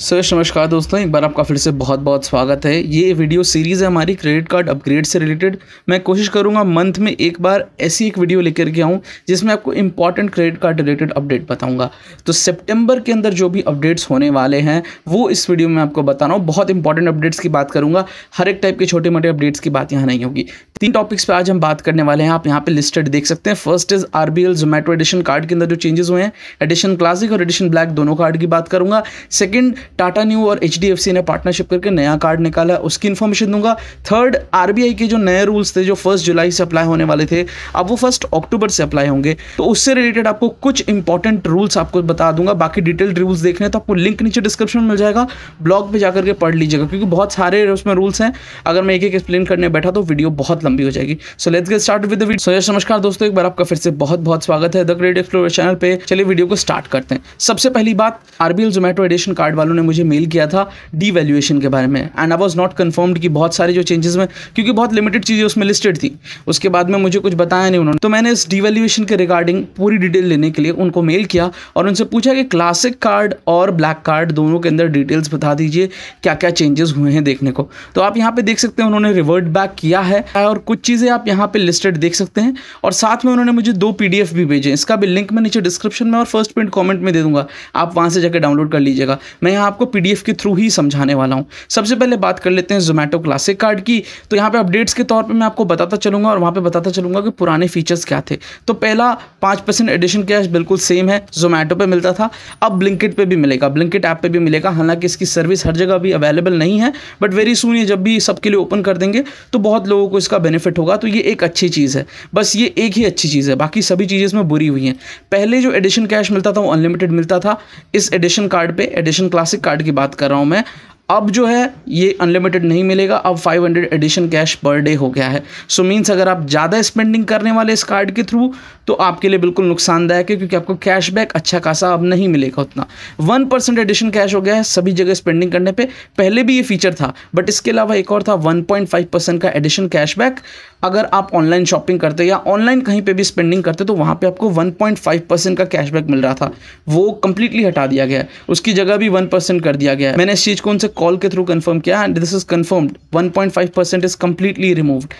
नमस्कार दोस्तों, एक बार आपका फिर से बहुत बहुत स्वागत है। ये वीडियो सीरीज़ है हमारी क्रेडिट कार्ड अपग्रेड से रिलेटेड। मैं कोशिश करूंगा मंथ में एक बार ऐसी एक वीडियो लेकर के आऊं जिसमें आपको important credit card related update बताऊंगा। तो सितंबर के अंदर जो भी अपडेट्स होने वाले हैं वो इस वीडियो में आपको बता रहा हूँ। बहुत इंपॉर्टेंट अपडेट्स की बात करूँगा, हर एक टाइप के छोटे मोटे अपडेट्स की बात यहाँ नहीं होगी। 3 टॉपिक्स पे आज हम बात करने वाले हैं, आप यहाँ पे लिस्टेड देख सकते हैं। First is RBL Zomato edition card के अंदर जो चेंजेस हुए हैं, एडिशन क्लासिक और एडिशन ब्लैक दोनों कार्ड की बात करूंगा। सेकंड, टाटा न्यू और HDFC ने पार्टनरशिप करके नया कार्ड निकाला है, उसकी इन्फॉर्मेशन दूंगा। थर्ड, RBI के जो नए रूल्स थे जो 1 जुलाई से अप्लाई होने वाले थे, अब वो 1 अक्टूबर से अप्लाई होंगे, तो उससे रिलेटेड आपको कुछ इंपॉर्टेंट रूल्स आपको बता दूंगा। बाकी डिटेल्ड रूल्स देखने तो आपको लिंक नीचे डिस्क्रिप्शन में मिल जाएगा, ब्लॉग पे जाकर के पढ़ लीजिएगा, क्योंकि बहुत सारे उसमें रूल्स हैं। अगर मैं एक एक एक्सप्लेन करने बैठा तो वीडियो बहुत लंबी हो जाएगी। So let's get start with the video. नमस्कार दोस्तों, एक बार आपका फिर से बहुत बहुत स्वागत है द क्रेडिट एक्सप्लोरर चैनल पे। चलिए वीडियो को स्टार्ट करते हैं। सबसे पहली बात, RBL जोमेटो एडिशन कार्ड वालों ने मुझे मेल किया था डीवैल्यूएशन के बारे में, and I was not confirmed कि बहुत सारे जो चेंजेस में, क्योंकि बहुत लिमिटेड चीज़ें उसमें लिस्टेड थी, उसके बाद में मुझे कुछ बताया नहीं उन्होंने। तो मैंने इस डीवैल्यूएशन के रिगार्डिंग पूरी डिटेल लेने के लिए उनको मेल किया और उनसे पूछा कि क्लासिक कार्ड और ब्लैक कार्ड दोनों के अंदर डिटेल्स बता दीजिए, क्या क्या चेंजेस हुए हैं देखने को। तो आप यहाँ पे देख सकते हैं उन्होंने रिवर्ट बैक किया है और कुछ चीज़ें आप यहाँ पे लिस्टेड देख सकते हैं, और साथ में उन्होंने मुझे 2 PDF भी भेजे। इसका भी लिंक मैं नीचे डिस्क्रिप्शन में और फर्स्ट पिन कमेंट में दे दूंगा, आप वहाँ से जाकर डाउनलोड कर लीजिएगा। मैं यहाँ आपको PDF के थ्रू ही समझाने वाला हूँ। सबसे पहले बात कर लेते हैं जोमेटो क्लासिक कार्ड की। तो यहाँ पे अपडेट्स के तौर पे मैं आपको बताता चलूंगा और वहाँ पे बताता चलूंगा कि पुराने फीचर्स क्या थे। तो पहला, 5% एडिशन कैश बिल्कुल सेम है, जोमेटो पे मिलता था, अब ब्लिंकिट पे भी मिलेगा, ब्लिंकिट ऐप पे भी मिलेगा। हालांकि इसकी सर्विस हर जगह भी अवेलेबल नहीं है, बट वेरी सून ये जब भी सबके लिए ओपन कर देंगे तो बहुत लोगों को इसका बेनिफिट होगा। तो ये एक अच्छी चीज़ है, बस ये एक ही अच्छी चीज़ है, बाकी सभी चीज़ें इसमें बुरी हुई हैं। पहले जो एडिशन कैश मिलता था वो अनलिमिटेड मिलता था। इस एडिशन कार्ड पे, एडिशन क्लासिक कार्ड की बात कर रहा हूँ मैं, अब जो है ये अनलिमिटेड नहीं मिलेगा, अब 500 एडिशन कैश पर डे हो गया है। सो मीन्स अगर आप ज़्यादा स्पेंडिंग करने वाले इस कार्ड के थ्रू तो आपके लिए बिल्कुल नुकसानदायक है, क्योंकि आपको कैशबैक अच्छा खासा अब नहीं मिलेगा उतना। 1% एडिशन कैश हो गया है सभी जगह स्पेंडिंग करने पे। पहले भी ये फीचर था, बट इसके अलावा एक और था 1.5% का एडिशन कैशबैक। अगर आप ऑनलाइन शॉपिंग करते या ऑनलाइन कहीं पे भी स्पेंडिंग करते तो वहाँ पे आपको 1.5% का कैशबैक मिल रहा था, वो कंप्लीटली हटा दिया गया है, उसकी जगह भी 1% कर दिया गया है। मैंने इस चीज़ को उनसे कॉल के थ्रू कंफर्म किया and this is confirmed, 1.5% is completely removed.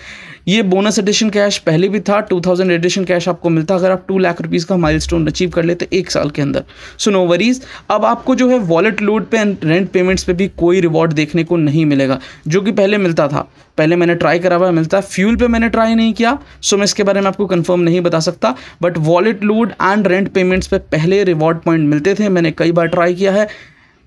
ये बोनस एडिशन कैश पहले भी था, 2000 एडिशन कैश आपको मिलता अगर आप 2 लाख रुपीज़ का माइलस्टोन अचीव कर लेते 1 साल के अंदर। सो नो वरीज, अब आपको जो है वॉलेट लोड पे एंड रेंट पेमेंट्स पे भी कोई रिवॉर्ड देखने को नहीं मिलेगा, जो कि पहले मिलता था। पहले मैंने ट्राई करा हुआ मिलता है, फ्यूल पे मैंने ट्राई नहीं किया, सो मैं इसके बारे में आपको कंफर्म नहीं बता सकता। But wallet load and rent payments पे पहले रिवॉर्ड पॉइंट मिलते थे, मैंने कई बार ट्राई किया है,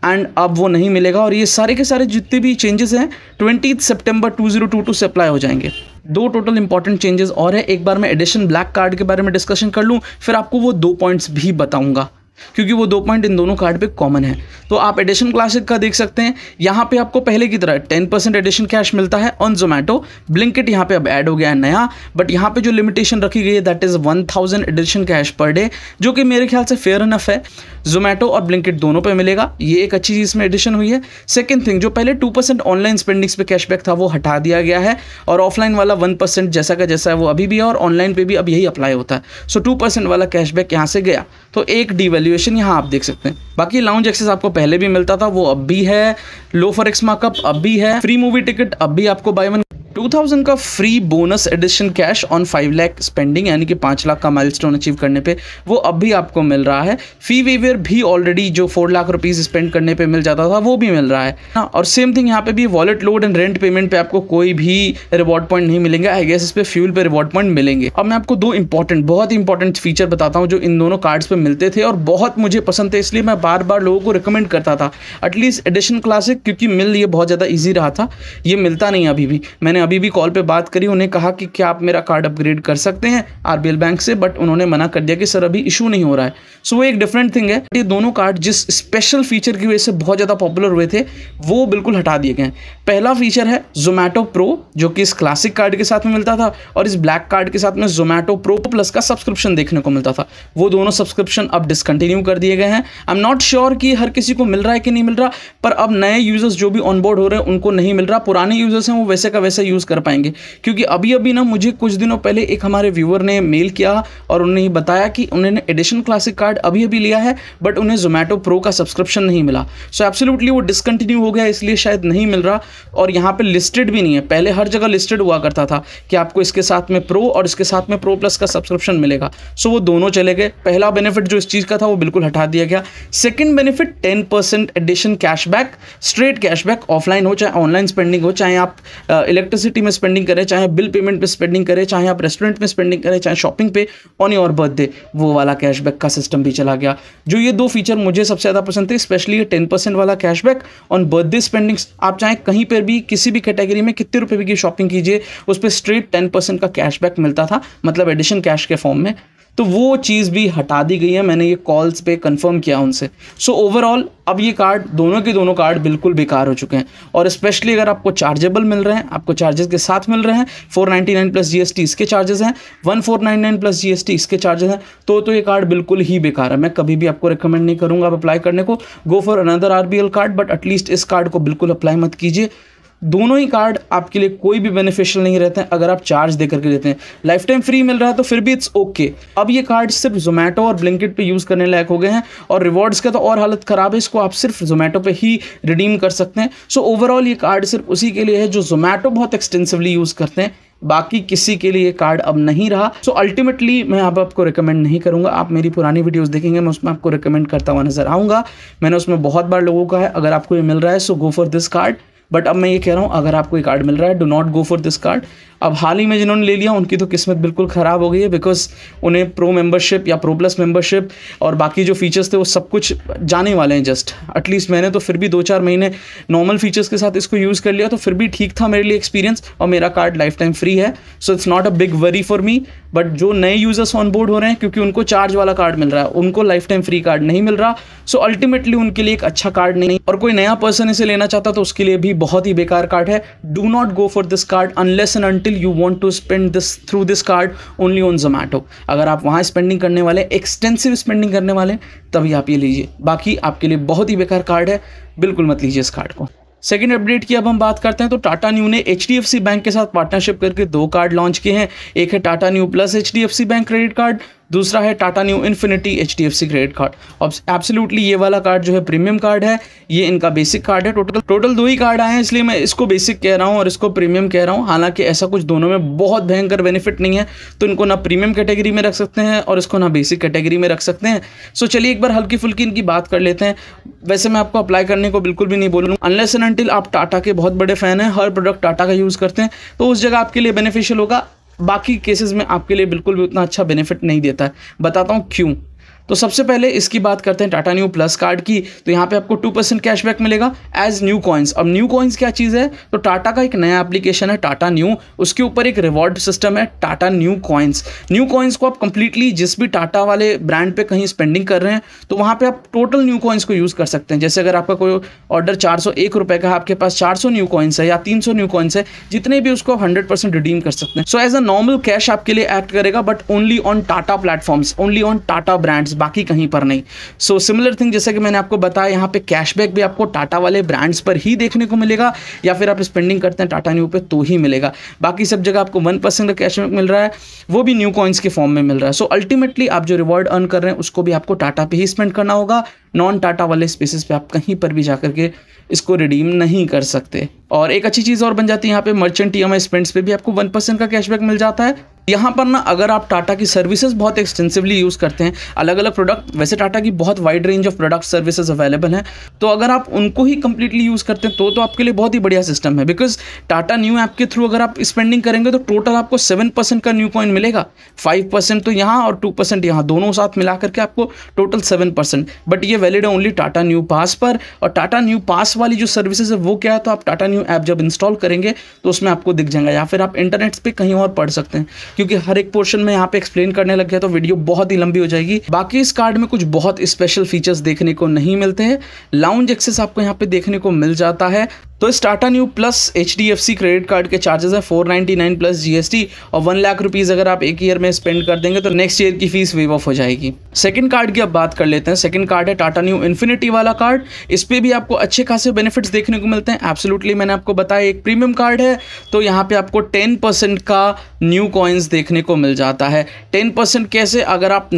एंड अब वो नहीं मिलेगा। और ये सारे के सारे जितने भी चेंजेस हैं 20 सितंबर 2022 से अप्लाई हो जाएंगे। 2 टोटल इंपॉर्टेंट चेंजेस और है। एक बार मैं एडिशन ब्लैक कार्ड के बारे में डिस्कशन कर लूँ, फिर आपको वो 2 पॉइंट्स भी बताऊंगा, क्योंकि वो 2 पॉइंट इन दोनों कार्ड पे कॉमन है। तो आप एडिशन क्लासिक का देख सकते हैं, यहाँ पे आपको पहले की तरह 10% एडिशन कैश मिलता है ऑन जोमेटो। ब्लिंकिट यहाँ पे अब ऐड हो गया है नया, बट यहाँ पे जो लिमिटेशन रखी गई है that is 1000 edition cash per day, जो कि मेरे ख्याल से फेयर इनफ है। जोमेटो और ब्लिंकिट दोनों पे मिलेगा, ये एक अच्छी चीज़ में एडिशन हुई है। सेकंड थिंग, जो पहले 2% ऑनलाइन स्पेंडिंग्स पे कैशबैक था वो हटा दिया गया है, और ऑफलाइन वाला 1% जैसा का जैसा है वो अभी भी है, और ऑनलाइन पे भी अब यही अप्लाई होता है। सो 2% वाला कैशबैक यहाँ से गया, तो एक डीवैल्यूएशन यहाँ आप देख सकते हैं। बाकी लाउंज एक्सेस आपको पहले भी मिलता था, वो अब भी है। लो फॉरेक्स मार्कअप अब भी है। फ्री मूवी टिकट अब भी आपको बाय 1 2000 का free bonus edition cash on 5 lakh spending, यानी कि 5 लाख का माइलस्टोन अचीव करने पे, वो अब भी आपको मिल रहा है। फी वेवर भी ऑलरेडी जो 4 लाख रुपीज़ स्पेंड करने पे मिल जाता था वो भी मिल रहा है। और सेम थिंग यहाँ पे भी, wallet load and rent payment पे आपको कोई भी रिवॉर्ड पॉइंट नहीं मिलेंगे। आई गेस इस पे फ्यूल पे रिवॉर्ड पॉइंट मिलेंगे। अब मैं आपको 2 बहुत ही इंपॉर्टेंट फीचर बताता हूँ जो इन दोनों कार्ड्स पे मिलते थे और बहुत मुझे पसंद थे, इसलिए मैं बार बार लोगों को रिकमेंड करता था एटलीस्ट एडिशन क्लासिक, क्योंकि मिल ये बहुत ज़्यादा ईजी रहा था। ये मिलता नहीं अभी भी। मैंने अभी भी कॉल पे बात करी, उन्हें कहा कि क्या आप मेरा कार्ड अपग्रेड कर सकते हैं RBL बैंक से, बट उन्होंने मना कर दिया कि सर अभी इशू नहीं हो रहा है। सो वो एक डिफरेंट थिंग है। ये दोनों कार्ड जिस स्पेशल फीचर की वजह से बहुत ज़्यादा पॉपुलर हुए थे वो बिल्कुल हटा दिए गए। पहला फीचर है जोमेटो प्रो, जो कि इस क्लासिक कार्ड के साथ में मिलता था, और इस ब्लैक कार्ड के साथ में जोमेटो प्रो प्लस का सब्सक्रिप्शन देखने को मिलता था। वो दोनों सब्सक्रिप्शन अब डिसकंटिन्यू कर दिए गए हैं। आई एम नॉट श्योर कि हर किसी को मिल रहा है कि नहीं मिल रहा, पर अब नए यूजर्स जो भी ऑनबोर्ड हो रहे हैं उनको नहीं मिल रहा। पुराने यूजर्स हैं वो वैसे का वैसा यूज़ कर पाएंगे। क्योंकि अभी अभी ना मुझे कुछ दिनों पहले एक हमारे व्यूअर ने मेल किया और उन्होंने बताया कि उन्होंने एडिशन क्लासिक कार्ड अभी अभी लिया है, बट उन्हें जोमेटो प्रो का सब्सक्रिप्शन नहीं मिला। सो एब्सोल्युटली वो डिसकंटिन्यू हो गया, इसलिए शायद नहीं मिल रहा। और यहाँ पे लिस्टेड भी नहीं है, पहले हर जगह लिस्टेड हुआ करता था कि आपको इसके साथ में प्रो और इसके साथ में प्रो प्लस का सब्सक्रिप्शन मिलेगा। सो वो दोनों चले गए। पहला बेनिफिट जो इस चीज़ का था वो बिल्कुल हटा दिया गया। Second benefit 10% edition cashback, straight cashback, offline हो चाहे ऑनलाइन स्पेंडिंग हो, चाहे आप इलेक्ट्रिसिटी में स्पेंडिंग करें, चाहे बिल पेमेंट में स्पेंडिंग करें, चाहे आप रेस्टोरेंट में स्पेंडिंग करें, चाहे शॉपिंग पे, ऑन योर बर्थडे, वो वाला कैशबैक का सिस्टम भी चला गया। जो ये दो फीचर मुझे सबसे ज़्यादा पसंद थे, स्पेशली ये 10% वाला कैशबैक ऑन बर्थडे स्पेंडिंग्स। आप चाहे कहीं पर भी किसी भी कैटेगरी में कितने रुपए की शॉपिंग कीजिए, उस पर स्ट्रेट 10% का कैशबैक मिलता था, मतलब एडिशन कैश के फॉर्म में। तो वो चीज़ भी हटा दी गई है, मैंने ये कॉल्स पे कंफर्म किया उनसे। सो ओवरऑल अब ये कार्ड, दोनों के दोनों कार्ड बिल्कुल बेकार हो चुके हैं। और स्पेशली अगर आपको चार्जेबल मिल रहे हैं, आपको चार्जेस के साथ मिल रहे हैं, 499 प्लस जीएसटी इसके चार्जेस हैं, 1499 प्लस जीएसटी इसके चार्जेस हैं, तो ये कार्ड बिल्कुल ही बेकार है। मैं कभी भी आपको रिकमेंड नहीं करूँगा आप अप्लाई करने को। Go for another RBL card, but at least इस कार्ड को बिल्कुल अप्लाई मत कीजिए। दोनों ही कार्ड आपके लिए कोई भी बेनिफिशियल नहीं रहते हैं अगर आप चार्ज देकर के लेते हैं। लाइफ टाइम फ्री मिल रहा है तो फिर भी इट्स ओके। अब ये कार्ड सिर्फ जोमेटो और ब्लिंकिट पे यूज़ करने लायक हो गए हैं, और रिवॉर्ड्स का तो और हालत ख़राब है, इसको आप सिर्फ जोमेटो पे ही रिडीम कर सकते हैं। सो ओवरऑल ये कार्ड सिर्फ उसी के लिए है जो जोमेटो बहुत एक्सटेंसिवली यूज़ करते हैं, बाकी किसी के लिए कार्ड अब नहीं रहा। सो अल्टीमेटली मैं अब आपको रिकमेंड नहीं करूंगा। आप मेरी पुरानी वीडियोस देखेंगे, मैं उसमें आपको रिकमेंड करता हुआ नजर आऊँगा। मैंने उसमें बहुत बार लोगों का है, अगर आपको ये मिल रहा है so go for this card. But अब मैं ये कह रहा हूँ, अगर आपको ये कार्ड मिल रहा है, do not go for this card. अब हाल ही में जिन्होंने ले लिया उनकी तो किस्मत बिल्कुल ख़राब हो गई है, बिकॉज उन्हें प्रो मेंबरशिप या प्रो प्लस मेंबरशिप और बाकी जो फीचर्स थे वो सब कुछ जाने वाले हैं जस्ट। एटलीस्ट मैंने तो फिर भी 2-4 महीने नॉर्मल फीचर्स के साथ इसको यूज़ कर लिया, तो फिर भी ठीक था मेरे लिए एक्सपीरियंस, और मेरा कार्ड लाइफ टाइम फ्री है। So it's not a big worry for me. But जो नए यूजर्स ऑन बोर्ड हो रहे हैं, क्योंकि उनको चार्ज वाला कार्ड मिल रहा है, उनको लाइफ टाइम फ्री कार्ड नहीं मिल रहा, सो अल्टीमेटली उनके लिए एक अच्छा कार्ड नहीं। और कोई नया पर्सन इसे लेना चाहता तो उसके लिए भी बहुत ही बेकार कार्ड है। Do not go for this card unless and until you want to spend this through this card only on Zomato. अगर आप वहाँ स्पेंडिंग करने वाले, एक्सटेंसिव स्पेंडिंग करने वाले, तभी आप ये लीजिए। बाकी आपके लिए बहुत ही बेकार कार्ड है, बिल्कुल मत लीजिए इस कार्ड को। सेकेंड अपडेट की अब हम बात करते हैं तो टाटा न्यू ने HDFC बैंक के साथ पार्टनरशिप करके 2 कार्ड लॉन्च किए हैं। एक है Tata new plus HDFC bank credit card, दूसरा है Tata new infinity HDFC credit card. अब एब्सोल्युटली ये वाला कार्ड जो है प्रीमियम कार्ड है, ये इनका बेसिक कार्ड है। टोटल 2 ही कार्ड आए हैं, इसलिए मैं इसको बेसिक कह रहा हूँ और इसको प्रीमियम कह रहा हूँ। हालांकि ऐसा कुछ दोनों में बहुत भयंकर बेनिफिट नहीं है, तो इनको ना प्रीमियम कैटेगरी में रख सकते हैं और इसको ना बेसिक कैटेगरी में रख सकते हैं। सो चलिए एक बार हल्की फुल्की इनकी बात कर लेते हैं। वैसे मैं आपको अप्लाई करने को बिल्कुल भी नहीं बोलूँगा, अनलेस एंड अनटिल आप टाटा के बहुत बड़े फैन हैं, हर प्रोडक्ट टाटा का यूज़ करते हैं, तो उस जगह आपके लिए बेनिफिशियल होगा। बाकी केसेस में आपके लिए बिल्कुल भी उतना अच्छा बेनिफिट नहीं देता है। बताता हूँ क्यों। तो सबसे पहले इसकी बात करते हैं टाटा न्यू प्लस कार्ड की। तो यहाँ पे आपको 2% कैशबैक मिलेगा एज न्यू कॉइन्स। अब न्यू कॉइन्स क्या चीज़ है, तो टाटा का एक नया एप्लीकेशन है टाटा न्यू, उसके ऊपर एक रिवॉर्ड सिस्टम है Tata new coins. New coins को आप कंप्लीटली जिस भी टाटा वाले ब्रांड पे कहीं स्पेंडिंग कर रहे हैं, तो वहाँ पे आप टोटल न्यू कॉइन्स को यूज़ कर सकते हैं। जैसे अगर आपका कोई ऑर्डर 401 रुपये का है, आपके पास 400 न्यू कॉइन्स है या 300 न्यू कॉइन्स है, जितने भी उसको 100% रिडीम कर सकते हैं। So as a normal cash आपके लिए एक्ट करेगा, but only on Tata platforms, only on Tata brands, बाकी कहीं पर नहीं। सो सिमिलर थिंग जैसे कि मैंने आपको बताया, यहाँ पे कैशबैक भी आपको टाटा वाले ब्रांड्स पर ही देखने को मिलेगा, या फिर आप स्पेंडिंग करते हैं टाटा न्यू पे तो ही मिलेगा। बाकी सब जगह आपको 1% का कैशबैक मिल रहा है, वो भी न्यू कॉइन्स के फॉर्म में मिल रहा है। सो अल्टीमेटली आप जो रिवॉर्ड अर्न कर रहे हैं उसको भी आपको टाटा पे ही स्पेंड करना होगा, नॉन टाटा वाले स्पेसेस पे आप कहीं पर भी जाकर के इसको रिडीम नहीं कर सकते। और एक अच्छी चीज़ और बन जाती है, यहाँ पे मर्चेंट EMI स्पेंड्स पे भी आपको 1% का कैशबैक मिल जाता है। यहाँ पर ना अगर आप टाटा की सर्विसेज बहुत एक्सटेंसिवली यूज़ करते हैं, अलग अलग प्रोडक्ट, वैसे टाटा की बहुत wide range of product services available हैं, तो अगर आप उनको ही कंप्लीटली यूज़ करते हैं तो आपके लिए बहुत ही बढ़िया सिस्टम है। बिकॉज टाटा न्यू ऐप के थ्रू अगर आप स्पेंडिंग करेंगे तो टोटल आपको 7% का न्यू कॉइन मिलेगा, 5% तो यहाँ और 2% यहाँ, दोनों साथ मिला करके आपको टोटल 7%। बट ये वैलिड है ओनली टाटा न्यू पास पर। और टाटा न्यू पास वाली जो सर्विसेज है वो क्या है, तो आप टाटा न्यू ऐप जब इंस्टॉल करेंगे तो उसमें आपको दिख जाएगा, या फिर आप इंटरनेट पे कहीं और पढ़ सकते हैं, क्योंकि हर एक पोर्शन में यहाँ पे एक्सप्लेन करने लग गया तो वीडियो बहुत ही लंबी हो जाएगी। बाकी इस कार्ड में कुछ बहुत स्पेशल फीचर्स देखने को नहीं मिलते हैं। लाउंज एक्सेस आपको यहाँ पे देखने को मिल जाता है, तो इस Tata new plus HDFC credit card के चार्जेस हैं 499 प्लस GST और 1 लाख रुपीज़ अगर आप एक ईयर में स्पेंड कर देंगे तो नेक्स्ट ईयर की फीस वेव ऑफ हो जाएगी। सेकंड कार्ड की अब बात कर लेते हैं। सेकंड कार्ड है टाटा न्यू इन्फिनिटी वाला कार्ड। इस पर भी आपको अच्छे खासे बेनिफिट्स देखने को मिलते हैं। एब्सोल्युटली मैंने आपको बताया एक प्रीमियम कार्ड है, तो यहाँ पे आपको 10% का न्यू कॉइन्स देखने को मिल जाता है। 10% कैसे? अगर आप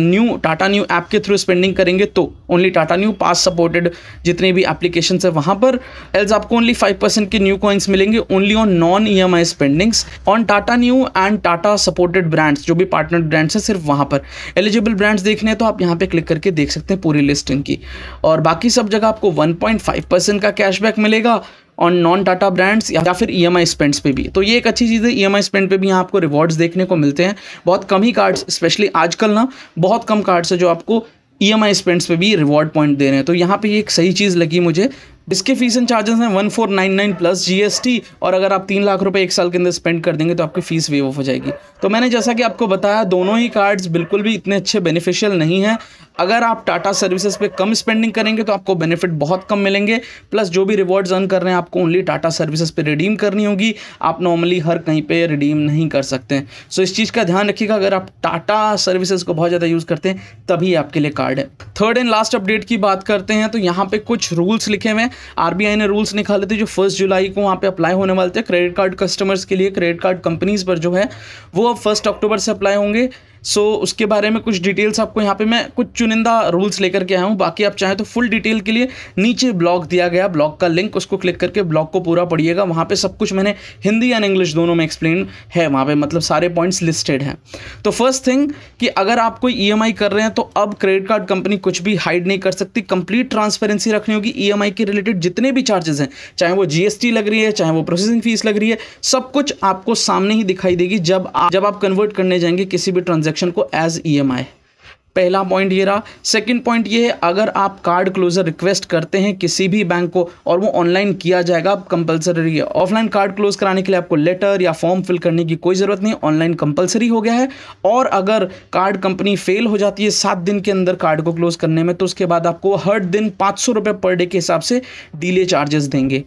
टाटा न्यू ऐप के थ्रू स्पेंडिंग करेंगे तो ओनली टाटा न्यू पास सपोर्टेड जितने भी एप्लीकेशन है वहाँ पर, एल्स आपको ओनली 5% के न्यू कॉइन्स मिलेंगे only on non EMI spendings on Tata new and Tata supported brands, जो भी पार्टनर ब्रांड्स हैं सिर्फ वहाँ पर। एलिजिबल ब्रांड्स देखने हैं तो आप यहाँ पे क्लिक करके देख सकते हैं पूरी लिस्ट इनकी, और बाकी सब जगह आपको 1.5% का कैशबैक मिलेगा ऑन नॉन टाटा ब्रांड्स या फिर EMI स्पेंड्स पे भी। तो ये एक अच्छी चीज़ है, EMI स्पेंड पे भी यहाँ आपको रिवॉर्ड्स देखने को मिलते हैं। बहुत कम ही कार्ड्स, स्पेशली आजकल ना बहुत कम कार्ड्स है जो आपको EMI स्पेंड्स पे भी रिवॉर्ड पॉइंट दे रहे हैं, तो यहाँ पे ये एक सही चीज़ लगी मुझे। इसके फीस एंड चार्जेस हैं 1499 प्लस GST, और अगर आप 3 लाख रुपए एक साल के अंदर स्पेंड कर देंगे तो आपकी फीस वेव ऑफ हो जाएगी। तो मैंने जैसा कि आपको बताया दोनों ही कार्ड्स बिल्कुल भी इतने अच्छे बेनिफिशियल नहीं हैं। अगर आप टाटा सर्विसेज पे कम स्पेंडिंग करेंगे तो आपको बेनिफिट बहुत कम मिलेंगे, प्लस जो भी रिवॉर्ड्स अर्न कर रहे हैं आपको ओनली टाटा सर्विसेज पे रिडीम करनी होगी। आप नॉर्मली हर कहीं पे रिडीम नहीं कर सकते हैं, सो इस चीज़ का ध्यान रखिएगा। अगर आप टाटा सर्विसेज को बहुत ज़्यादा यूज़ करते हैं तभी आपके लिए कार्ड है। थर्ड एंड लास्ट अपडेट की बात करते हैं तो यहाँ पे कुछ रूल्स लिखे हुए हैं। RBI ने रूल्स निकाले थे जो 1 जुलाई को वहाँ पे अप्लाई होने वाले थे क्रेडिट कार्ड कस्टमर्स के लिए। क्रेडिट कार्ड कंपनीज पर जो है वो अब 1 अक्टूबर से अप्लाई होंगे। सो उसके बारे में कुछ डिटेल्स आपको यहाँ पे मैं कुछ चुनिंदा रूल्स लेकर के आया हूँ। बाकी आप चाहें तो फुल डिटेल के लिए नीचे ब्लॉग दिया गया, ब्लॉग का लिंक, उसको क्लिक करके ब्लॉग को पूरा पढ़िएगा। वहाँ पे सब कुछ मैंने हिंदी एंड इंग्लिश दोनों में एक्सप्लेन है, वहाँ पे मतलब सारे पॉइंट्स लिस्टेड हैं। तो फर्स्ट थिंग कि अगर आप कोई EMI कर रहे हैं तो अब क्रेडिट कार्ड कंपनी कुछ भी हाइड नहीं कर सकती, कंप्लीट ट्रांसपेरेंसी रखनी होगी। EMI के रिलेटेड जितने भी चार्जेस हैं, चाहे वो GST लग रही है, चाहे वो प्रोसेसिंग फीस लग रही है, सब कुछ आपको सामने ही दिखाई देगी जब आप कन्वर्ट करने जाएंगे किसी भी ट्रांजेक्शन को एज EMI। पहला पॉइंट ये रहा। सेकंड पॉइंट ये है, अगर आप कार्ड क्लोजर रिक्वेस्ट करते हैं किसी भी बैंक को और वो ऑनलाइन किया जाएगा, अब कंपलसरी है। ऑफलाइन कार्ड क्लोज कराने के लिए आपको लेटर या फॉर्म फिल करने की कोई ज़रूरत नहीं, ऑनलाइन कंपलसरी हो गया है। और अगर कार्ड कंपनी फेल हो जाती है 7 दिन के अंदर कार्ड को क्लोज करने में, तो उसके बाद आपको हर दिन 500 रुपये पर डे के हिसाब से डिले चार्जेस देंगे।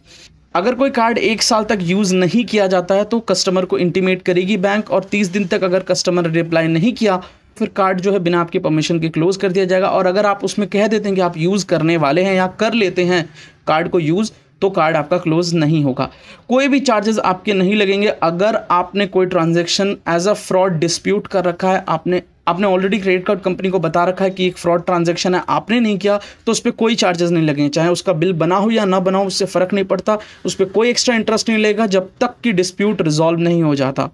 अगर कोई कार्ड 1 साल तक यूज़ नहीं किया जाता है तो कस्टमर को इंटीमेट करेगी बैंक, और 30 दिन तक अगर कस्टमर ने रिप्लाई नहीं किया फिर कार्ड जो है बिना आपके परमिशन के क्लोज कर दिया जाएगा। और अगर आप उसमें कह देते हैं कि आप यूज़ करने वाले हैं या कर लेते हैं कार्ड को यूज़, तो कार्ड आपका क्लोज नहीं होगा। कोई भी चार्जेस आपके नहीं लगेंगे। अगर आपने कोई transaction as a fraud dispute कर रखा है, आपने ऑलरेडी क्रेडिट कार्ड कंपनी को बता रखा है कि एक फ्रॉड ट्रांजैक्शन है, आपने नहीं किया, तो उस पर कोई चार्जेस नहीं लगेंगे। चाहे उसका बिल बना हो या ना बना हो, उससे फ़र्क नहीं पड़ता, उस पर कोई एक्स्ट्रा इंटरेस्ट नहीं लगेगा जब तक कि डिस्प्यूट रिजॉल्व नहीं हो जाता।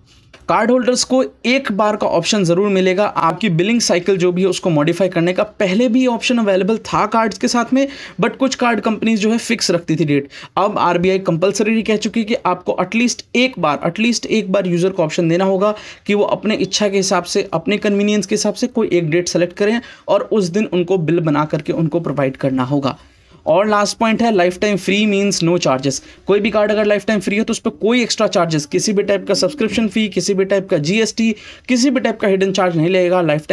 कार्ड होल्डर्स को एक बार का ऑप्शन ज़रूर मिलेगा आपकी बिलिंग साइकिल जो भी है उसको मॉडिफाई करने का। पहले भी ऑप्शन अवेलेबल था कार्ड्स के साथ में, बट कुछ कार्ड कंपनीज जो है फिक्स रखती थी डेट। अब RBI कंपलसरी कह चुकी है कि आपको एटलीस्ट एक बार यूज़र को ऑप्शन देना होगा कि वो अपने इच्छा के हिसाब से, अपने कन्वीनियंस के हिसाब से कोई एक डेट सेलेक्ट करें और उस दिन उनको बिल बना करके उनको प्रोवाइड करना होगा। और लास्ट पॉइंट है, life time free means no charges. कोई भी कार्ड अगर लाइफ टाइम फ्री है तो उस पर कोई एक्स्ट्रा चार्जेस, किसी भी टाइप का सब्सक्रिप्शन फी, किसी भी टाइप का GST, किसी भी टाइप का हिडन चार्ज नहीं लगेगा। लाइफ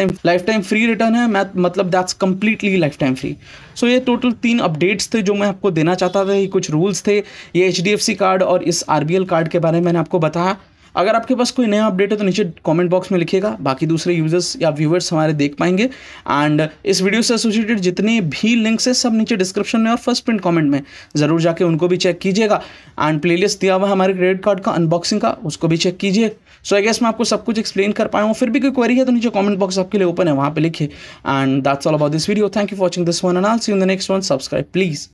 टाइम फ्री रिटर्न है, मतलब that's completely life time free. So ये टोटल 3 अपडेट्स थे जो मैं आपको देना चाहता था। ये कुछ रूल्स थे, ये HDFC कार्ड और इस RBL कार्ड के बारे में मैंने आपको बताया। अगर आपके पास कोई नया अपडेट है तो नीचे कमेंट बॉक्स में लिखिएगा, बाकी दूसरे यूजर्स या व्यूअर्स हमारे देख पाएंगे। एंड इस वीडियो से एसोसिएटेड जितने भी लिंक्स हैं सब नीचे डिस्क्रिप्शन में और फर्स्ट प्रिंट कमेंट में ज़रूर जाके उनको भी चेक कीजिएगा। एंड प्लेलिस्ट दिया हुआ है हमारे क्रेडिट कार्ड का अनबॉक्सिंग का, उसको भी चेक कीजिए। सो आई गेस मैं आपको सब कुछ एक्सप्लेन कर पाया हूँ। फिर भी कोई क्वेरी है तो नीचे कमेंट बॉक्स आपके लिए ओपन है, वहाँ पे लिखिए। And that's all about this video. Thank you for watching this one and I will see you in the next one. Subscribe please.